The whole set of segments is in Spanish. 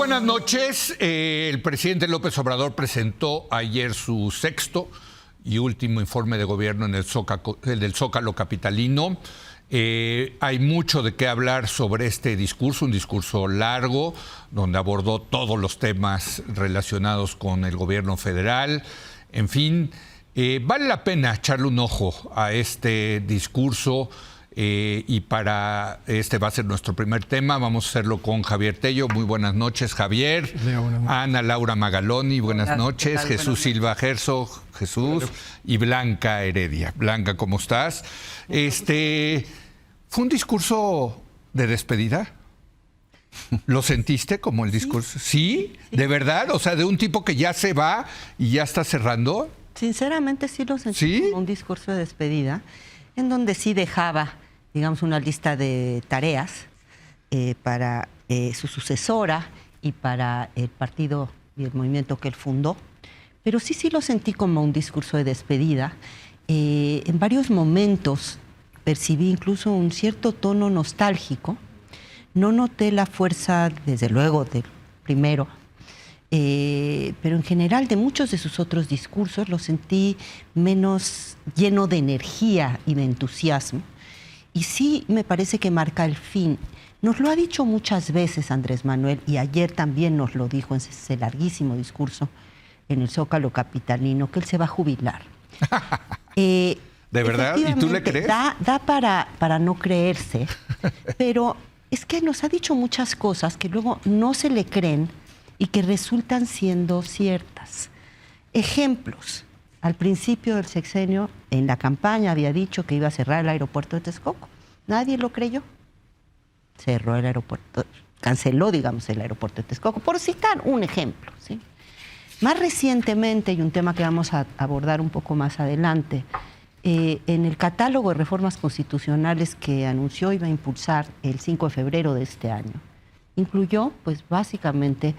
buenas noches. El presidente López Obrador presentó ayer su sexto y último informe de gobierno en el del Zócalo capitalino. Hay mucho de qué hablar sobre este discurso, un discurso largo, donde abordó todos los temas relacionados con el gobierno federal. En fin, vale la pena echarle un ojo a este discurso. Y para este va a ser nuestro primer tema. Vamos a hacerlo con Javier Tello. Muy buenas noches, Javier. Ana Laura Magaloni, buenas noches. Jesús Silva Herzog, Jesús. Y Blanca Heredia. Blanca, ¿cómo estás? ¿Fue un discurso de despedida? ¿Lo sentiste como el discurso? ¿Sí? ¿De verdad? O sea, de un tipo que ya se va y ya está cerrando. Sinceramente sí lo sentí como un discurso de despedida, en donde sí dejaba, digamos, una lista de tareas para su sucesora y para el partido y el movimiento que él fundó. Pero sí lo sentí como un discurso de despedida. En varios momentos percibí incluso un cierto tono nostálgico. No noté la fuerza, desde luego, del primero, pero en general de muchos de sus otros discursos lo sentí menos lleno de energía y de entusiasmo. Y sí me parece que marca el fin. Nos lo ha dicho muchas veces Andrés Manuel, y ayer también nos lo dijo en ese larguísimo discurso en el Zócalo capitalino, que él se va a jubilar. ¿De verdad? ¿Y tú le crees? Da para no creerse, pero es que nos ha dicho muchas cosas que luego no se le creen y que resultan siendo ciertas. Ejemplos. Al principio del sexenio, en la campaña había dicho que iba a cerrar el aeropuerto de Texcoco. Nadie lo creyó. Cerró el aeropuerto, canceló, digamos, el aeropuerto de Texcoco, por citar un ejemplo, ¿sí? Más recientemente, y un tema que vamos a abordar un poco más adelante, en el catálogo de reformas constitucionales que anunció iba a impulsar el 5 de febrero de este año, incluyó, pues, básicamente,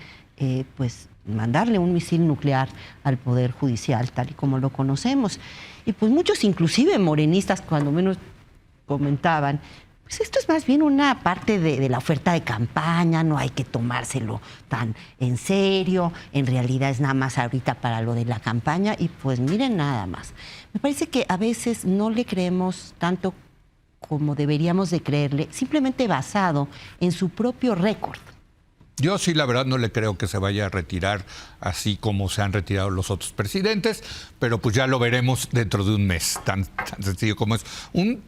mandarle un misil nuclear al Poder Judicial, tal y como lo conocemos. Y pues muchos, inclusive morenistas, cuando menos comentaban, pues esto es más bien una parte de la oferta de campaña, no hay que tomárselo tan en serio, en realidad es nada más ahorita para lo de la campaña, y pues miren nada más. Me parece que a veces no le creemos tanto como deberíamos de creerle, simplemente basado en su propio récord. Yo sí, la verdad, no le creo que se vaya a retirar así como se han retirado los otros presidentes, pero pues ya lo veremos dentro de un mes, tan sencillo como es.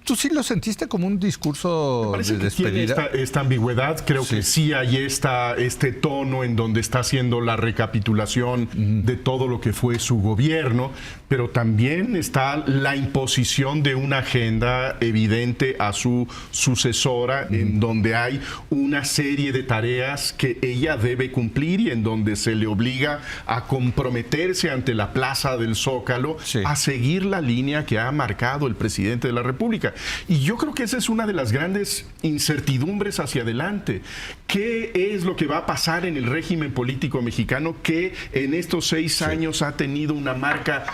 ¿Tú sí lo sentiste como un discurso de despedida? Tiene esta ambigüedad, creo que sí hay este tono en donde está haciendo la recapitulación de todo lo que fue su gobierno, pero también está la imposición de una agenda evidente a su sucesora, en donde hay una serie de tareas que ella debe cumplir y en donde se le obliga a comprometerse ante la Plaza del Zócalo a seguir la línea que ha marcado el presidente de la República. Y yo creo que esa es una de las grandes incertidumbres hacia adelante. ¿Qué es lo que va a pasar en el régimen político mexicano que en estos 6 años ha tenido una marca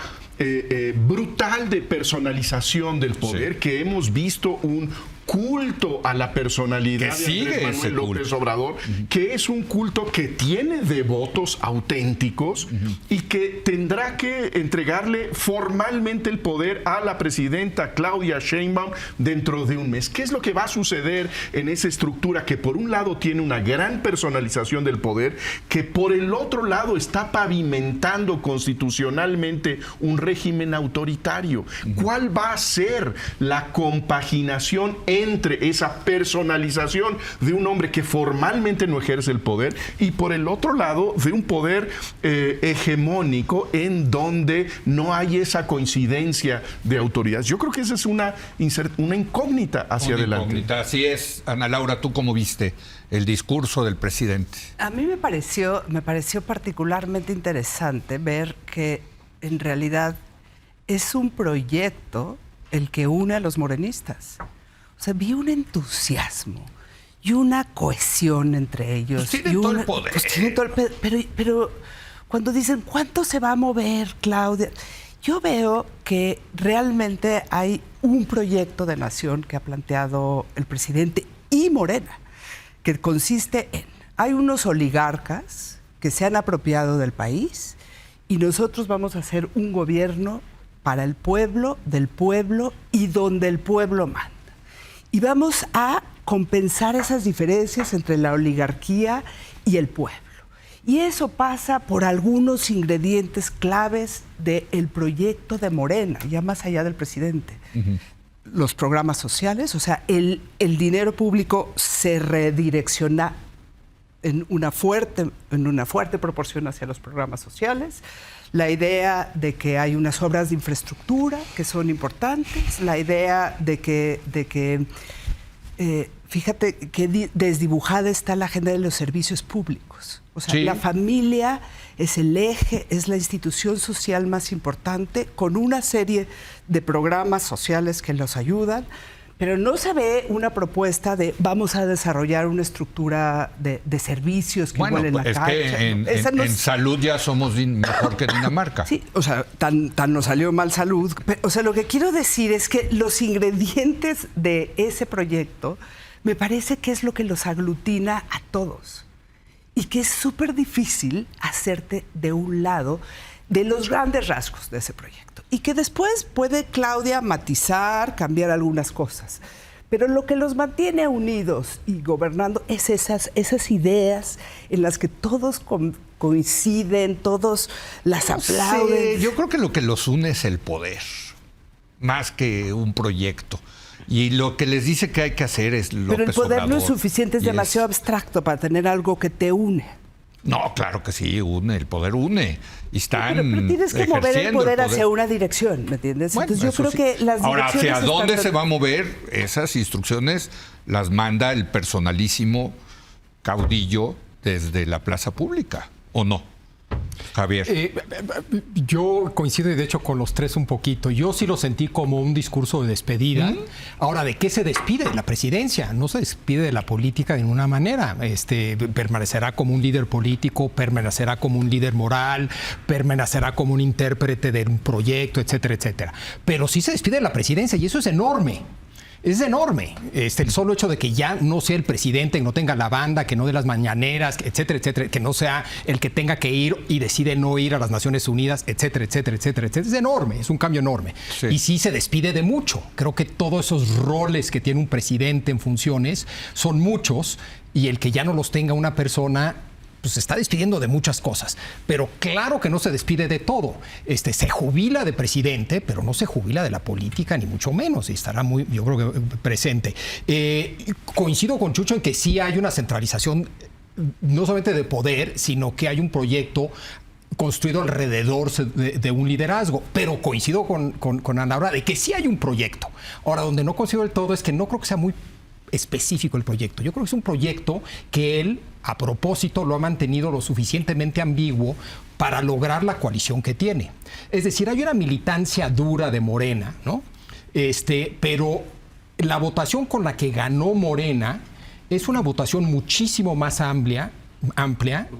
brutal de personalización del poder, que hemos visto un culto a la personalidad de Andrés Manuel López Obrador, que es un culto que tiene devotos auténticos y que tendrá que entregarle formalmente el poder a la presidenta Claudia Sheinbaum dentro de un mes. ¿Qué es lo que va a suceder en esa estructura que por un lado tiene una gran personalización del poder, que por el otro lado está pavimentando constitucionalmente un régimen autoritario? ¿Cuál va a ser la compaginación entre esa personalización de un hombre que formalmente no ejerce el poder y por el otro lado de un poder hegemónico en donde no hay esa coincidencia de autoridades? Yo creo que esa es una incógnita hacia adelante. Incógnita, así es. Ana Laura, ¿tú cómo viste el discurso del presidente? A mí me pareció particularmente interesante ver que en realidad es un proyecto el que une a los morenistas. O sea, vi un entusiasmo y una cohesión entre ellos. Pues tienen todo el poder. Pues tienen todo el poder. Pero cuando dicen, ¿cuánto se va a mover, Claudia? Yo veo que realmente hay un proyecto de nación que ha planteado el presidente y Morena, que consiste en hay unos oligarcas que se han apropiado del país y nosotros vamos a hacer un gobierno para el pueblo, del pueblo y donde el pueblo manda. Y vamos a compensar esas diferencias entre la oligarquía y el pueblo. Y eso pasa por algunos ingredientes claves del proyecto de Morena, ya más allá del presidente. Los programas sociales, o sea, el dinero público se redirecciona en una fuerte proporción hacia los programas sociales. La idea de que hay unas obras de infraestructura que son importantes, la idea de que fíjate que desdibujada está la agenda de los servicios públicos. O sea, sí, la familia es el eje, es la institución social más importante, con una serie de programas sociales que los ayudan, pero no se ve una propuesta de vamos a desarrollar una estructura de servicios que igualen la cancha. Que en salud ya somos mejor que Dinamarca. Sí, o sea, tan nos salió mal salud. Pero, o sea, lo que quiero decir es que los ingredientes de ese proyecto me parece que es lo que los aglutina a todos. Y que es súper difícil hacerte de un lado de los grandes rasgos de ese proyecto. Y que después puede Claudia matizar, cambiar algunas cosas. Pero lo que los mantiene unidos y gobernando es esas ideas en las que todos coinciden, todos las aplauden. Sí, yo creo que lo que los une es el poder, más que un proyecto. Y lo que les dice que hay que hacer es López Obrador. Pero el poder no es suficiente, es demasiado abstracto para tener algo que te une. No, claro que sí, une, el poder une. Y están pero tienes que mover el poder hacia una dirección, ¿me entiendes? Bueno, entonces yo creo que las direcciones... Ahora, ¿hacia dónde se va a mover? Esas instrucciones las manda el personalísimo caudillo desde la plaza pública, ¿o no? Javier. Yo coincido, de hecho, con los tres un poquito. Yo sí lo sentí como un discurso de despedida. Ahora, ¿de qué se despide? De la presidencia. No se despide de la política de ninguna manera. Permanecerá como un líder político, permanecerá como un líder moral, permanecerá como un intérprete de un proyecto, etcétera, etcétera. Pero sí se despide de la presidencia y eso es enorme. Es enorme. El solo hecho de que ya no sea el presidente, que no tenga la banda, que no dé las mañaneras, etcétera, etcétera, que no sea el que tenga que ir y decide no ir a las Naciones Unidas, etcétera, etcétera, etcétera, etcétera. Es enorme, es un cambio enorme. Sí. Y sí se despide de mucho. Creo que todos esos roles que tiene un presidente en funciones son muchos y el que ya no los tenga una persona... pues se está despidiendo de muchas cosas, pero claro que no se despide de todo. Se jubila de presidente, pero no se jubila de la política, ni mucho menos, y estará muy, yo creo que presente. Coincido con Chucho en que sí hay una centralización, no solamente de poder, sino que hay un proyecto construido alrededor de un liderazgo, pero coincido con Ana Laura de que sí hay un proyecto. Ahora, donde no coincido del todo es que no creo que sea muy específico el proyecto. Yo creo que es un proyecto que él, a propósito, lo ha mantenido lo suficientemente ambiguo para lograr la coalición que tiene. Es decir, hay una militancia dura de Morena, ¿no? Pero la votación con la que ganó Morena es una votación muchísimo más amplia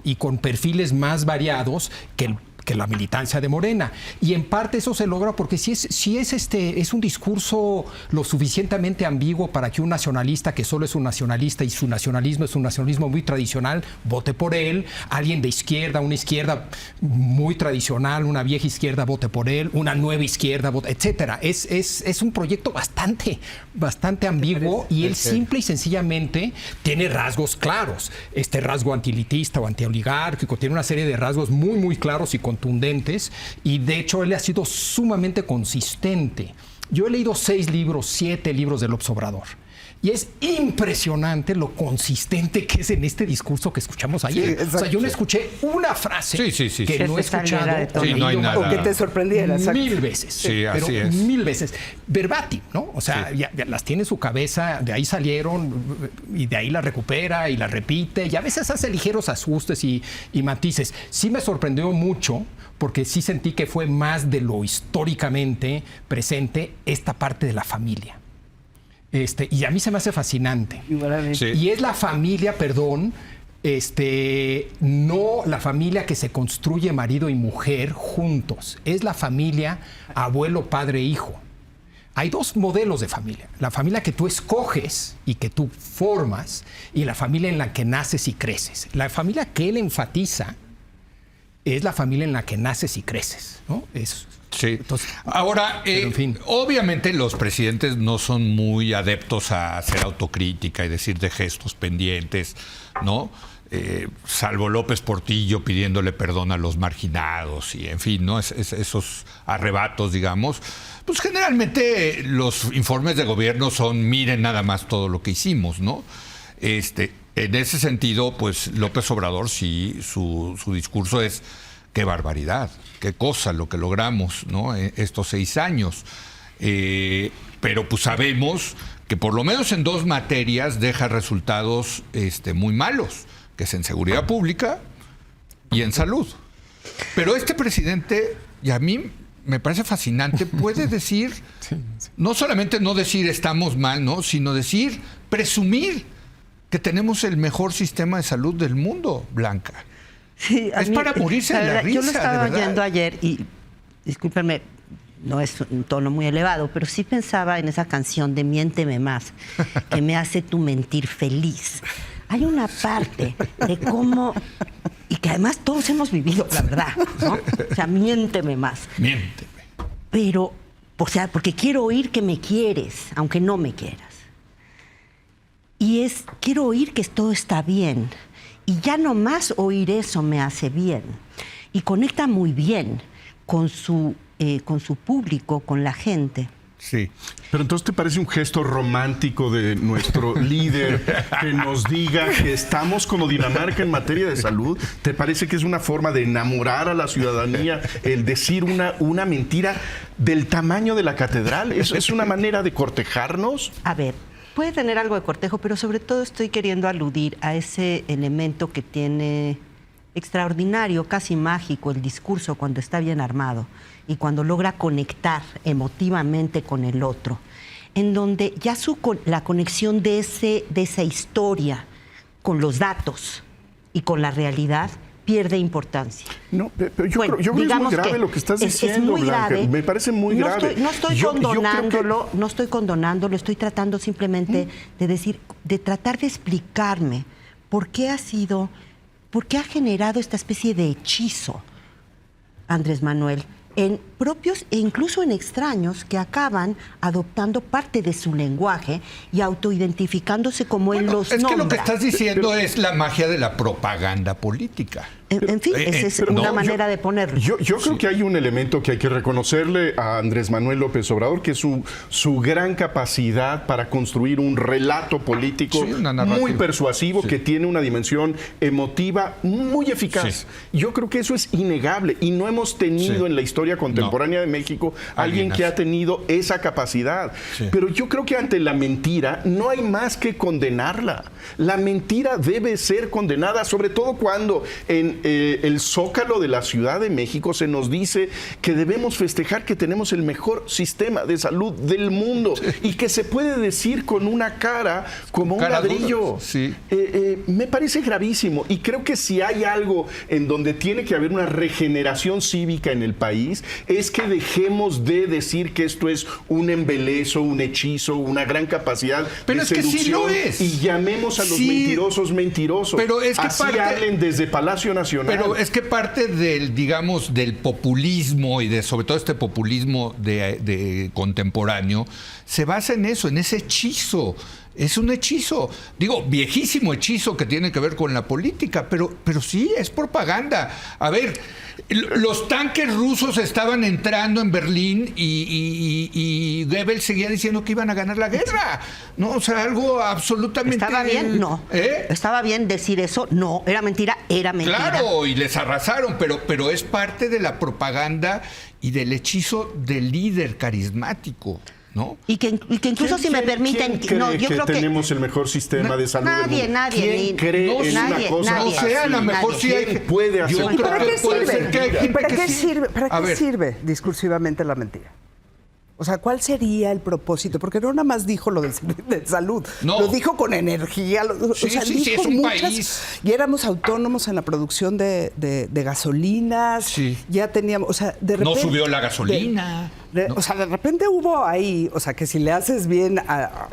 y con perfiles más variados que la militancia de Morena. Y en parte eso se logra porque es un discurso lo suficientemente ambiguo para que un nacionalista que solo es un nacionalista y su nacionalismo es un nacionalismo muy tradicional, vote por él. Alguien de izquierda, una izquierda muy tradicional, una vieja izquierda, vote por él. Una nueva izquierda, etcétera. Es un proyecto bastante ambiguo y él simple y sencillamente tiene rasgos claros. Este rasgo antielitista o antioligárquico tiene una serie de rasgos muy, muy claros y contundentes, y de hecho él ha sido sumamente consistente. Yo he leído 7 libros de López Obrador, y es impresionante lo consistente que es en este discurso que escuchamos ayer. Sí, o sea, yo no escuché una frase que no he escuchado no hay nada. O que te sorprendiera. 1000 veces. Sí, pero así es. 1000 veces. Verbatim, ¿no? O sea, ya las tiene en su cabeza, de ahí salieron, y de ahí la recupera y la repite, y a veces hace ligeros ajustes y matices. Sí me sorprendió mucho, porque sí sentí que fue más de lo históricamente presente esta parte de la familia. Y a mí se me hace fascinante. Sí. Y es la familia, no la familia que se construye marido y mujer juntos. Es la familia abuelo, padre, hijo. hay dos modelos de familia. La familia que tú escoges y que tú formas y la familia en la que naces y creces. La familia que él enfatiza es la familia en la que naces y creces, ¿no? Sí. Entonces, ahora, en fin. obviamente los presidentes no son muy adeptos a hacer autocrítica y decir de gestos pendientes, ¿no? Salvo López Portillo pidiéndole perdón a los marginados y en fin, ¿no? Esos arrebatos, digamos. Pues generalmente los informes de gobierno son miren nada más todo lo que hicimos, ¿no? En ese sentido, pues López Obrador sí, su discurso es qué barbaridad, qué cosa lo que logramos, ¿no? Estos 6 años. Pero pues sabemos que por lo menos en 2 materias deja resultados muy malos, que es en seguridad pública y en salud. Pero este presidente, y a mí me parece fascinante, puede decir, no solamente no decir estamos mal, ¿no? Sino decir, presumir que tenemos el mejor sistema de salud del mundo, Blanca. Sí, es para morirse de la risa, yo lo estaba de verdad. oyendo ayer y, discúlpenme, no es un tono muy elevado, pero sí pensaba en esa canción de Miénteme Más, que me hace tu mentir feliz. Hay una parte de cómo, y que además todos hemos vivido, la verdad, ¿no? O sea, miénteme más. Miénteme. Pero, o sea, porque quiero oír que me quieres, aunque no me quieras. Y quiero oír que todo está bien. Y ya nomás oír eso me hace bien. Y conecta muy bien con su público, con la gente. Sí. Pero entonces ¿te parece un gesto romántico de nuestro líder que nos diga que estamos como Dinamarca en materia de salud? ¿Te parece que es una forma de enamorar a la ciudadanía el decir una mentira del tamaño de la catedral? ¿Es una manera de cortejarnos? A ver, puede tener algo de cortejo, pero sobre todo estoy queriendo aludir a ese elemento que tiene extraordinario, casi mágico, el discurso cuando está bien armado y cuando logra conectar emotivamente con el otro, en donde ya la conexión de esa historia con los datos y con la realidad pierde importancia. No, pero yo creo que es muy grave lo que estás diciendo, es muy Blanca. grave. Me parece muy grave. No estoy condonándolo, estoy tratando simplemente de tratar de explicarme por qué ha generado esta especie de hechizo, Andrés Manuel, en propios e incluso en extraños que acaban adoptando parte de su lenguaje y autoidentificándose como él los nombra. Es que lo que estás diciendo es la magia de la propaganda política. En fin, esa es una manera de ponerlo. Yo creo que hay un elemento que hay que reconocerle a Andrés Manuel López Obrador, que es su gran capacidad para construir un relato político muy persuasivo, que tiene una dimensión emotiva muy eficaz. Yo creo que eso es innegable y no hemos tenido en la historia contemporánea de México alguien que ha tenido esa capacidad. Pero yo creo que ante la mentira no hay más que condenarla. La mentira debe ser condenada, sobre todo cuando en el Zócalo de la Ciudad de México se nos dice que debemos festejar que tenemos el mejor sistema de salud del mundo y que se puede decir con una cara como un ladrillo. Me parece gravísimo y creo que si hay algo en donde tiene que haber una regeneración cívica en el país es que dejemos de decir que esto es un embelezo, un hechizo, una gran capacidad de seducción y llamemos a los mentirosos mentirosos. Pero es que así hablen desde Palacio Nacional. Pero es que parte del, digamos, del populismo y sobre todo este populismo de contemporáneo se basa en eso, en ese hechizo. Es un hechizo, digo, viejísimo hechizo que tiene que ver con la política, pero sí, es propaganda. A ver, los tanques rusos estaban entrando en Berlín y Goebbels seguía diciendo que iban a ganar la guerra. No, o sea, algo absolutamente... ¿Estaba bien? No. ¿Estaba bien decir eso? No. ¿Era mentira? Era mentira. Claro, y les arrasaron, pero es parte de la propaganda y del hechizo del líder carismático. ¿No? Y que incluso si me permiten, ¿quién cree yo creo que tenemos el mejor sistema de salud del mundo? ¿Quién cree en una cosa así? O sea, a lo mejor sí ¿Quién puede hacer? ¿Y para qué sirve? ¿Para qué sirve discursivamente la mentira? O sea, ¿cuál sería el propósito? Porque no nada más dijo lo de salud, No. lo dijo con energía. Sí, sí, dijo es un país. Y éramos autónomos en la producción de gasolinas. Sí. Ya teníamos, o sea, de repente... No subió la gasolina. No. O sea, de repente hubo ahí, o sea, que si le haces bien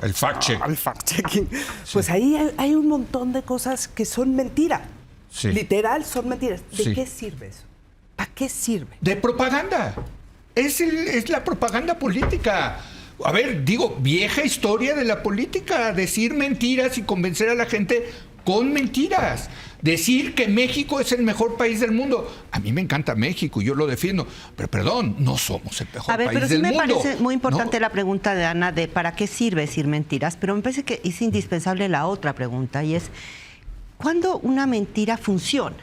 El fact-check. al fact-checking, pues ahí hay un montón de cosas que son mentira. Sí. Literal, son mentiras. ¿De Sí. qué sirve eso? ¿Para qué sirve? De propaganda. Es la propaganda política. A ver, digo, vieja historia de la política. Decir mentiras y convencer a la gente con mentiras. Decir que México es el mejor país del mundo. A mí me encanta México y yo lo defiendo. Pero perdón, no somos el mejor A ver, país pero sí del me mundo. parece muy importante ¿No? la pregunta de Ana de ¿para qué sirve decir mentiras? Pero me parece que es indispensable la otra pregunta y es ¿cuándo una mentira funciona?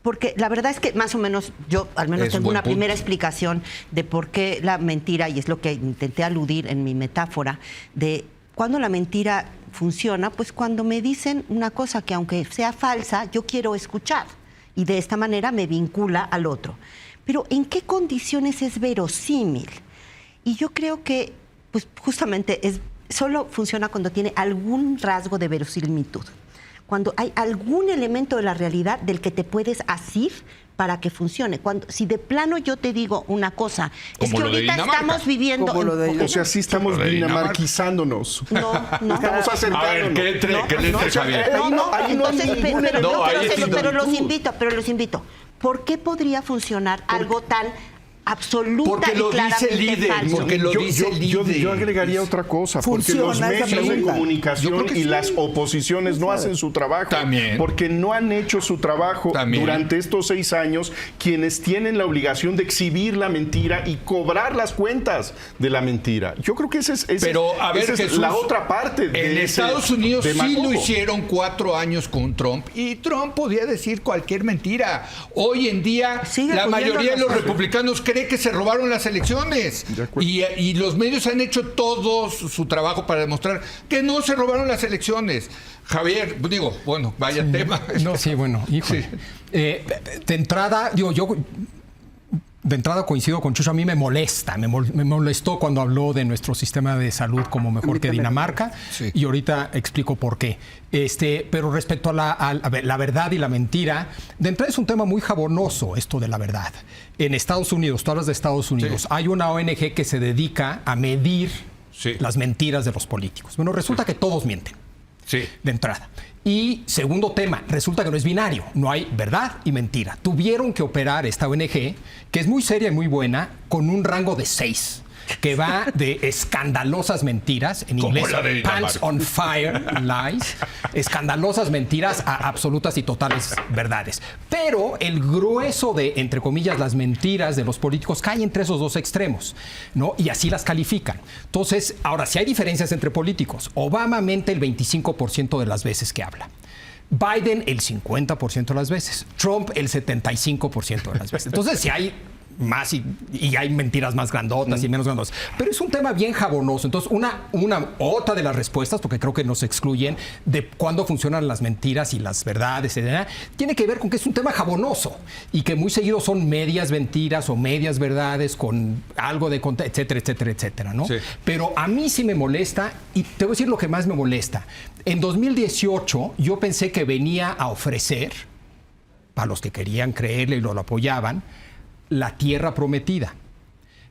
Porque la verdad es que más o menos yo al menos Es tengo buen una punto. primera explicación de por qué la mentira, y es lo que intenté aludir en mi metáfora, de cuando la mentira funciona, pues cuando me dicen una cosa que aunque sea falsa, yo quiero escuchar y de esta manera me vincula al otro. Pero ¿en qué condiciones es verosímil? Y yo creo que pues justamente solo funciona cuando tiene algún rasgo de verosimilitud. Cuando hay algún elemento de la realidad del que te puedes asir para que funcione. Si de plano yo te digo una cosa, es Como que lo de ahorita Dinamarca. estamos viviendo... Como lo de- O sea, sí estamos Lo de dinamarquizándonos. No. Estamos acercándonos. A ver, ¿qué entre, Javier? Ahí no hay Entonces, ningún pero No, yo ahí quiero sí hacerlo, pero similitud. los invito. ¿Por qué podría funcionar algo tan absoluta Porque y lo dice claramente el líder, falso? porque lo dice el líder. Yo agregaría otra cosa, porque los Funciona esa medios de pregunta. Yo comunicación creo que y sí. las oposiciones no hacen su trabajo. También. Porque no han hecho su trabajo También. durante estos 6 años, quienes tienen la obligación de exhibir la mentira y cobrar las cuentas de la mentira. Yo creo que esa es Pero, a ver, esa es Jesús, la otra parte de en ese Estados Unidos sí demagogo. lo hicieron 4 años con Trump y Trump podía decir cualquier mentira. Hoy en día Sigue la pudiendo mayoría de los hacerlo. republicanos cree que se robaron las elecciones De acuerdo. y los medios han hecho todo su trabajo para demostrar que no se robaron las elecciones. Javier, digo, bueno, vaya tema. No, sí, bueno, híjole. Sí. De entrada, digo, yo de entrada coincido con Chucho, a mí me molesta, me molestó cuando habló de nuestro sistema de salud como mejor que Dinamarca, Sí. y ahorita explico por qué. Pero respecto a la verdad y la mentira, de entrada es un tema muy jabonoso esto de la verdad. En Estados Unidos, tú hablas de Estados Unidos, Sí. hay una ONG que se dedica a medir Sí. las mentiras de los políticos. Bueno, resulta que todos mienten Sí. de entrada. Y segundo tema, resulta que no es binario, no hay verdad y mentira. Tuvieron que operar esta ONG, que es muy seria y muy buena, con un rango de 6, que va de escandalosas mentiras, en Como inglés la de Dinamarca. pants on fire lies, escandalosas mentiras a absolutas y totales verdades. Pero el grueso de, entre comillas, las mentiras de los políticos cae entre esos dos extremos, ¿no? Y así las califican. Entonces, ahora, si hay diferencias entre políticos, Obama mente el 25% de las veces que habla. Biden el 50% de las veces. Trump el 75% de las veces. Entonces, si hay más y hay mentiras más grandotas y menos grandotas. Pero es un tema bien jabonoso. Entonces, otra de las respuestas, porque creo que nos excluyen, de cuándo funcionan las mentiras y las verdades, etc., tiene que ver con que es un tema jabonoso y que muy seguido son medias mentiras o medias verdades con algo de etcétera, etcétera, etcétera, ¿no? Sí. Pero a mí sí me molesta, y te voy a decir lo que más me molesta. En 2018 yo pensé que venía a ofrecer, para los que querían creerle y lo apoyaban, la tierra prometida.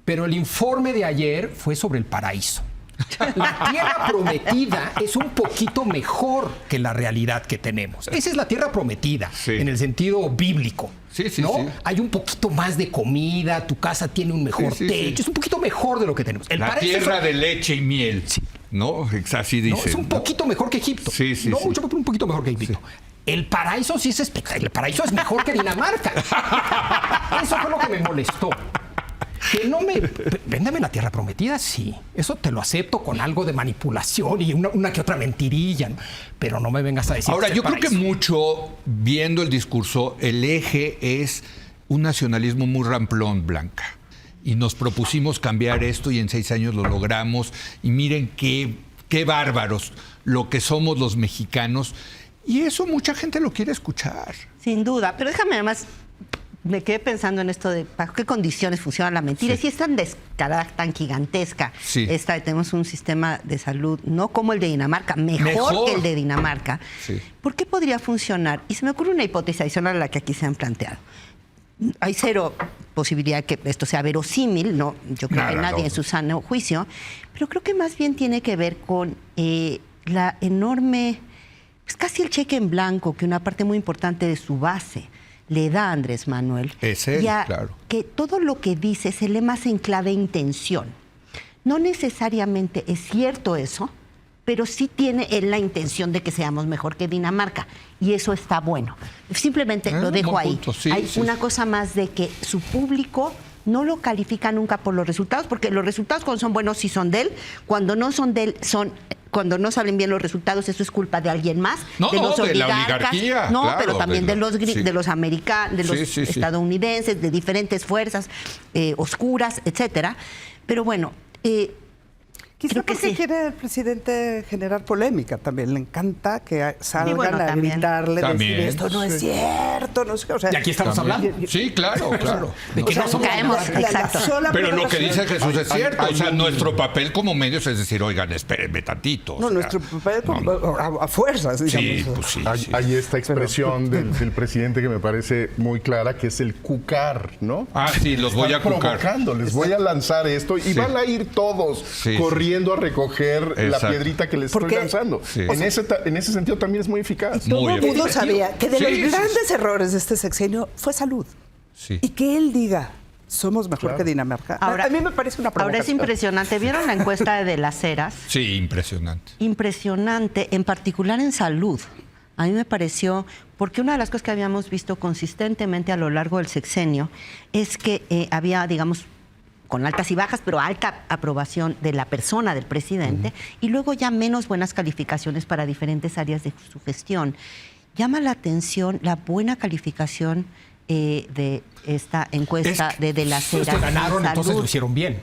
Pero el informe de ayer fue sobre el paraíso. La tierra prometida es un poquito mejor que la realidad que tenemos. Esa es la tierra prometida, Sí. en el sentido bíblico. Sí, sí, ¿no? sí. Hay un poquito más de comida, tu casa tiene un mejor Sí, sí, sí. techo, es un poquito mejor de lo que tenemos. El La paraíso tierra es- de leche y miel. ¿No? Así ¿no? dice. Es un poquito mejor que Egipto. Sí, sí, no sí. mucho, pero un poquito mejor que Egipto. El paraíso sí es espectacular. El paraíso es mejor que Dinamarca. Eso fue lo que me molestó. Que no me... Véndame la tierra prometida, sí. Eso te lo acepto con algo de manipulación y una que otra mentirilla. ¿no? Pero no me vengas a decir... Ahora, es el yo creo que paraíso. mucho, viendo el discurso, el eje es un nacionalismo muy ramplón, Blanca. Y nos propusimos cambiar esto y en 6 años lo logramos. Y miren qué bárbaros lo que somos los mexicanos. Y eso mucha gente lo quiere escuchar. Sin duda, pero déjame además me quedé pensando en esto de bajo qué condiciones funciona la mentira. Sí. Si es tan descarada, tan gigantesca, Sí. tenemos un sistema de salud, no como el de Dinamarca, mejor que el de Dinamarca. Sí. ¿Por qué podría funcionar? Y se me ocurre una hipótesis adicional a la que aquí se han planteado. Hay cero posibilidad que esto sea verosímil, no, yo creo Nada, que nadie no. en su sano juicio, pero creo que más bien tiene que ver con la enorme, pues casi el cheque en blanco que una parte muy importante de su base le da a Andrés Manuel. Es él, claro. Que todo lo que dice se lee más en clave intención. No necesariamente es cierto eso, pero sí tiene él la intención de que seamos mejor que Dinamarca. Y eso está bueno. Simplemente lo dejo buen ahí. punto. Sí, Hay sí, una sí. cosa más de que su público no lo califica nunca por los resultados, porque los resultados cuando son buenos sí son de él, cuando no son de él cuando no salen bien los resultados, eso es culpa de alguien más, No, de no, los de la oligarcas, oligarquía, no, claro, pero también de de la- los sí. de los americanos, de los Sí, sí, sí. estadounidenses, de diferentes fuerzas oscuras, etcétera. Pero bueno, Quizá creo que porque sí. quiere el presidente generar polémica también. Le encanta que salgan bueno, a también. gritarle, También, decir esto no es cierto, no sé. O sea, Y aquí estamos También. hablando. Sí, claro, claro. De que O sea, no somos caemos, oligarcas. exacto. sola Pero lo que preparación- dice Jesús es cierto. hay O sea, un- nuestro papel como medios es decir, oigan, espérenme tantito. o No, sea, nuestro papel no. a fuerzas, digamos. Sí, pues sí. Hay, sí. hay esta expresión del presidente que me parece muy clara, que es el cucar, ¿no? Ah, sí, los voy a Están cucar. provocando, les voy a lanzar esto y Sí. van a ir todos Sí, corriendo a recoger la Exacto. piedrita que les Porque- estoy lanzando. Sí. En ese sentido también es muy eficaz. Muy Todo el mundo efectivo. sabía que de Sí, los sí, grandes errores de este sexenio fue salud. Sí. Y que él diga, somos mejor Claro. que Dinamarca. Ahora- a mí me parece una ahora es provocación. impresionante. ¿Vieron la encuesta de las Heras? Sí, impresionante. Impresionante, en particular en salud. A mí me pareció, porque una de las cosas que habíamos visto consistentemente a lo largo del sexenio es que había, digamos, con altas y bajas, pero alta aprobación de la persona del presidente, y luego ya menos buenas calificaciones para diferentes áreas de su gestión. Llama la atención la buena calificación de esta encuesta Es que de las Los Heras que en ganaron entonces salud. lo hicieron bien.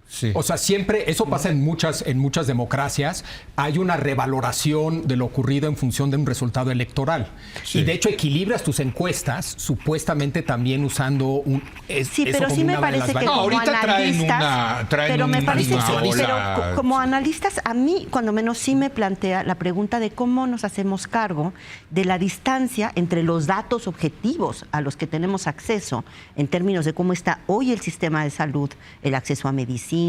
Sí. O sea, siempre, eso pasa en muchas democracias, hay una revaloración de lo ocurrido en función de un resultado electoral. Sí. Y de hecho equilibras tus encuestas, supuestamente también usando Sí, eso pero como sí me una de las parece que No, como ahorita analistas, pero me parece una que ola. pero como analistas a mí cuando menos sí me plantea la pregunta de cómo nos hacemos cargo de la distancia entre los datos objetivos a los que tenemos acceso en términos de cómo está hoy el sistema de salud, el acceso a medicinas,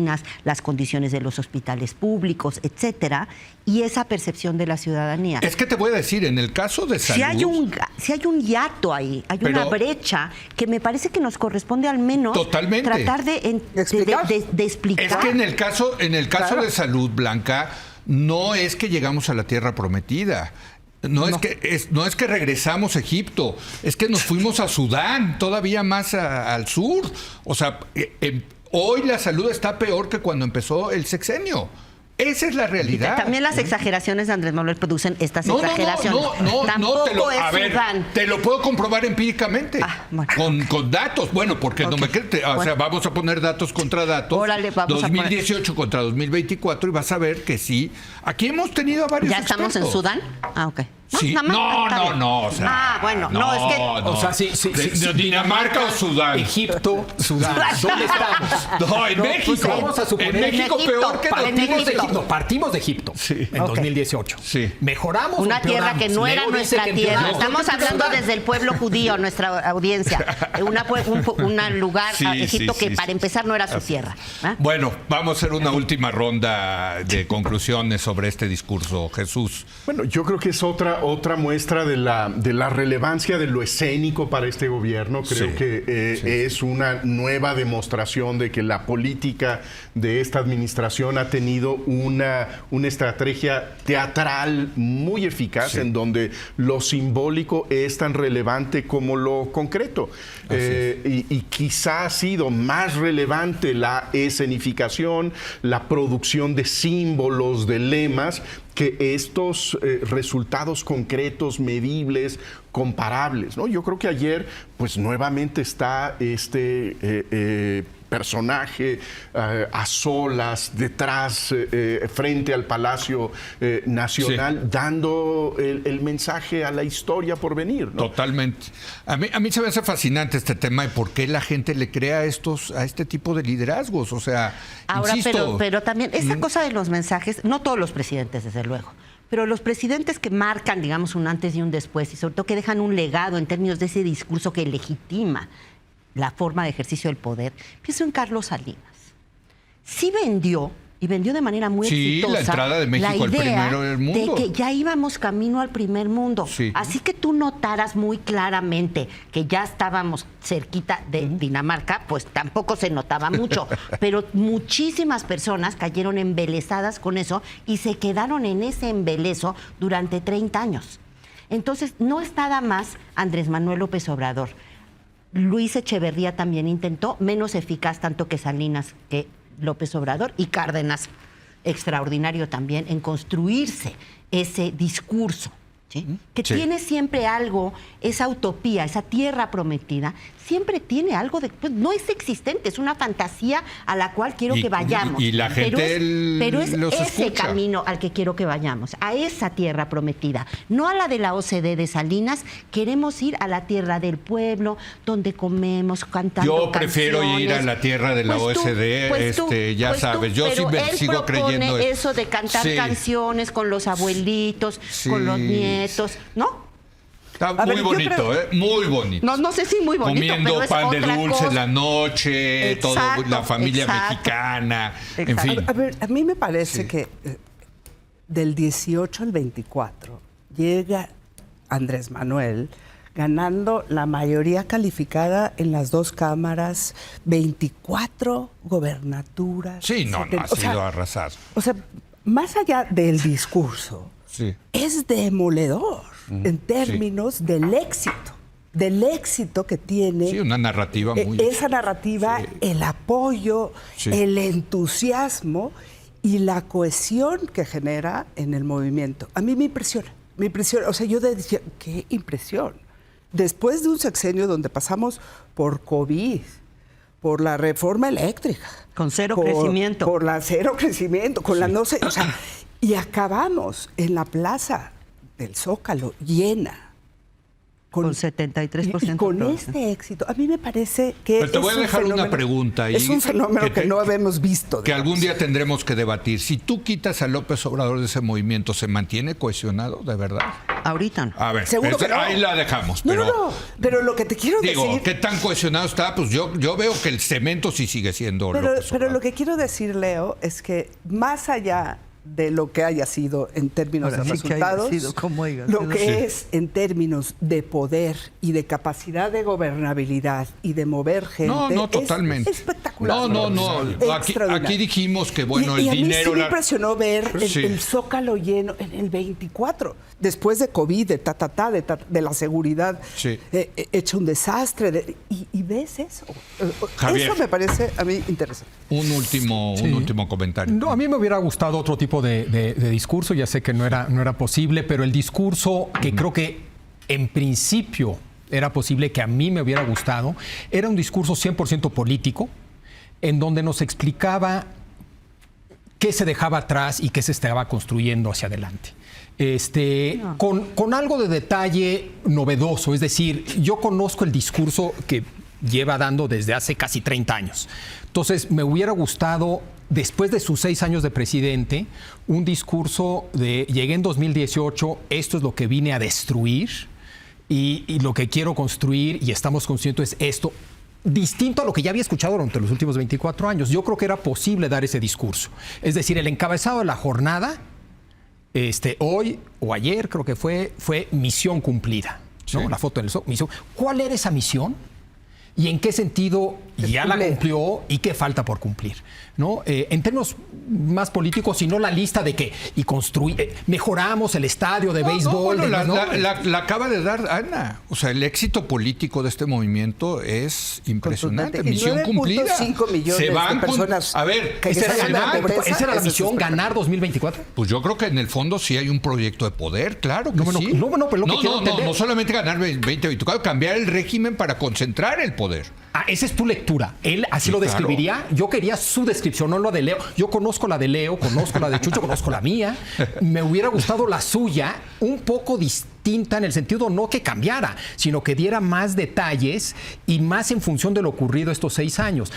las condiciones de los hospitales públicos, etcétera, y esa percepción de la ciudadanía. Es que te voy a decir, en el caso de salud... Si hay un hiato ahí, hay una Pero- brecha que me parece que nos corresponde al menos Totalmente. tratar de ¿Explicar? de explicar. Es que en el caso Claro. de salud, Blanca, no es que llegamos a la tierra prometida. No es que regresamos a Egipto, es que nos fuimos a Sudán, todavía más al sur. O sea, hoy la salud está peor que cuando empezó el sexenio. Esa es la realidad. También las exageraciones de Andrés Manuel producen estas exageraciones. Tampoco es a ver, Sudán. te lo puedo comprobar empíricamente. Ah, bueno. Con datos. Bueno, porque no Ok. me crees. O sea, Bueno. vamos a poner datos contra datos. Órale, vamos a poner. 2018 contra 2024 y vas a ver que sí. Aquí hemos tenido a varios ¿Ya estamos en expertos. Sudán? Ah, ok. Sí. nada más. Está bien. O sea, bueno, no, es que O sea, sí, De Dinamarca o Sudán. Egipto, Sudán. ¿Dónde estamos? No, en México. pues, vamos a suponer en México en Egipto, peor que en Partimos de Egipto. Egipto. Partimos de Egipto en Ok. 2018. Sí. ¿Mejoramos o una tierra empeoramos? que no era Leo dice nuestra que tierra. empeoramos. Estamos hablando desde el pueblo judío, nuestra audiencia. Un lugar, Sí, Egipto, sí, que sí, para sí. empezar no era su tierra. ¿Ah? Bueno, vamos a hacer una última ronda de conclusiones sobre este discurso, Jesús. Bueno, yo creo que es otra muestra de la relevancia de lo escénico para este gobierno. Creo Sí, que es una nueva demostración de que la política de esta administración ha tenido una estrategia teatral muy eficaz, Sí. en donde lo simbólico es tan relevante como lo concreto. Y quizá ha sido más relevante la escenificación, la producción de símbolos, de lemas, que estos resultados concretos, medibles, comparables, ¿no? Yo creo que ayer, pues nuevamente está personaje a solas, detrás, frente al Palacio Nacional, dando el mensaje a la historia por venir, ¿no? Totalmente. A mí se me hace fascinante este tema de por qué la gente le crea a este tipo de liderazgos. O sea, ahora, insisto, pero también esa cosa de los mensajes, no todos los presidentes, desde luego, pero los presidentes que marcan, digamos, un antes y un después, y sobre todo que dejan un legado en términos de ese discurso que legitima la forma de ejercicio del poder. Pienso en Carlos Salinas. Sí vendió, y vendió de manera muy exitosa, la entrada de México al primero del mundo. De que ya íbamos camino al primer mundo. Sí. Así que tú notaras muy claramente que ya estábamos cerquita de Dinamarca, pues tampoco se notaba mucho. Pero muchísimas personas cayeron embelesadas con eso y se quedaron en ese embelezo durante 30 años. Entonces, no es nada más Andrés Manuel López Obrador. Luis Echeverría también intentó, menos eficaz tanto que Salinas que López Obrador, y Cárdenas, extraordinario también, en construirse ese discurso, ¿sí? Que tiene siempre algo, esa utopía, esa tierra prometida, siempre tiene algo de... Pues no es existente, es una fantasía a la cual quiero que vayamos. Y la gente pero es los ese escucha. camino al que quiero que vayamos, a esa tierra prometida, no a la de la OCDE de Salinas. Queremos ir a la tierra del pueblo, donde comemos, cantando Yo prefiero ir a la tierra de la OSD, ya sabes, yo sí me sigo creyendo eso de cantar canciones con los abuelitos, con los nietos, ¿no? Está muy bonito, muy bonito. No sé si muy bonito, comiendo pero es pan de otra dulce cosa. en la noche, Exacto, todo, la familia exacto. mexicana, en Exacto. fin. A ver, a mí me parece que del 18 al 24 llega Andrés Manuel ganando la mayoría calificada en las dos cámaras, 24 gobernaturas. Sí, no ha sido arrasado. O sea, más allá del discurso, es demoledor en términos del éxito que tiene. Sí, una narrativa muy... Esa narrativa, el apoyo, el entusiasmo y la cohesión que genera en el movimiento. A mí me impresiona. O sea, yo decía, qué impresión. Después de un sexenio donde pasamos por COVID, por la reforma eléctrica. Con cero crecimiento. Por la cero crecimiento, con la no sé... O sea, y acabamos en la plaza del Zócalo llena. Con 73%. Y con este éxito, a mí me parece que... Pero te voy a dejar una pregunta ahí. Es un fenómeno que no habíamos visto. Que algún día tendremos que debatir. Si tú quitas a López Obrador de ese movimiento, ¿se mantiene cohesionado de verdad? Ahorita no. A ver, Seguro que no. Ahí la dejamos. Pero lo que te quiero decir... ¿Qué tan cohesionado está? Pues yo veo que el cemento sí sigue siendo López Obrador. Pero lo que quiero decir, Leo, es que más allá de lo que haya sido en términos de resultados, lo que es en términos de poder y de capacidad de gobernabilidad y de mover gente, no, totalmente. Es espectacular. No. Aquí dijimos que, bueno, el dinero... A mí sí me impresionó ver el Zócalo lleno en el 24, después de COVID, de la seguridad, hecho un desastre. Y ves eso. Javier, eso me parece a mí interesante. Un último comentario. No, a mí me hubiera gustado otro tipo de discurso, ya sé que no era posible, pero el discurso que creo que en principio era posible, que a mí me hubiera gustado, era un discurso 100% político, en donde nos explicaba qué se dejaba atrás y qué se estaba construyendo hacia adelante. Con algo de detalle novedoso, es decir, yo conozco el discurso que lleva dando desde hace casi 30 años. Entonces, me hubiera gustado, después de sus 6 años de presidente, un discurso de llegué en 2018, esto es lo que vine a destruir y lo que quiero construir y estamos construyendo es esto, distinto a lo que ya había escuchado durante los últimos 24 años. Yo creo que era posible dar ese discurso. Es decir, el encabezado de la jornada, hoy o ayer creo que fue misión cumplida, ¿no? La foto en el misión. ¿Cuál era esa misión? ¿Y en qué sentido ya la cumplió y qué falta por cumplir? ¿No? En términos más políticos, sino la lista de que mejoramos el estadio de béisbol. La acaba de dar Ana. O sea, el éxito político de este movimiento es impresionante. Misión cumplida. 9.5 millones de personas. A ver, ¿esa era la misión, ganar 2024? Pues yo creo que en el fondo sí hay un proyecto de poder, claro que sí. No solamente ganar 2024, cambiar el régimen para concentrar el poder. Esa es tu lectura. lectura. Él así Sí, lo claro. describiría. Yo quería su descripción, no la de Leo. Yo conozco la de Leo, conozco la de Chucho, conozco la mía. Me hubiera gustado la suya, un poco distinta en el sentido no que cambiara, sino que diera más detalles y más en función de lo ocurrido estos 6 años.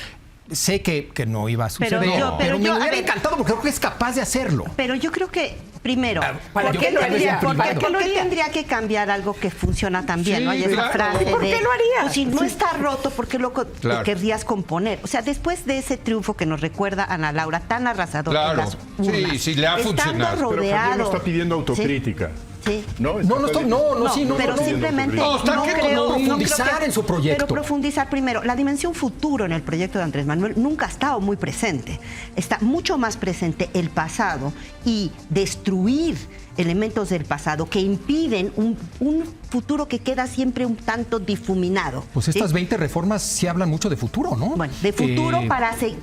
Sé que no iba a suceder, pero me hubiera encantado porque creo que es capaz de hacerlo. Pero yo creo que, primero, ¿para ¿por qué qué lo haría? ¿por qué tendría que cambiar algo que funciona tan bien? Sí, ¿No? Hay esa claro. frase ¿Y por qué lo haría? pues, si no está roto, ¿por qué lo Claro. querrías componer? O sea, después de ese triunfo que nos recuerda Ana Laura, tan arrasador Claro. en las urnas, Sí, sí, le ha estando funcionado. Pero Javier rodeado, no está pidiendo autocrítica. Sí. No, Pero simplemente No, está que creo profundizar en su proyecto. Pero profundizar primero. La dimensión futuro en el proyecto de Andrés Manuel nunca ha estado muy presente. Está mucho más presente el pasado y destruir elementos del pasado que impiden un futuro que queda siempre un tanto difuminado. Pues estas ¿sí? 20 reformas sí hablan mucho de futuro, ¿no? Bueno, de futuro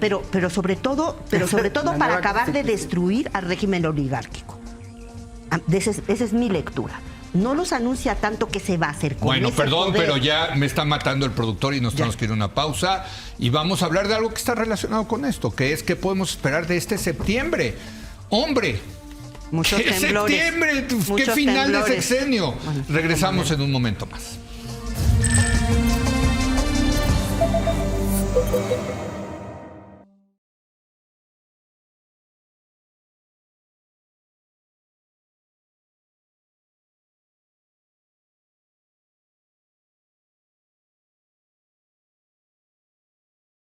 pero sobre todo para acabar de destruir al régimen oligárquico. Esa es mi lectura. No los anuncia tanto que se va a hacer con Bueno, ese perdón, poder. pero ya me está matando el productor y nos tenemos que ir a una pausa. Y vamos a hablar de algo que está relacionado con esto, que es qué podemos esperar de este septiembre. ¡Hombre! Muchos ¿Qué temblores. septiembre? ¿Qué Muchos final de temblores. sexenio? Bueno, Regresamos en un momento más.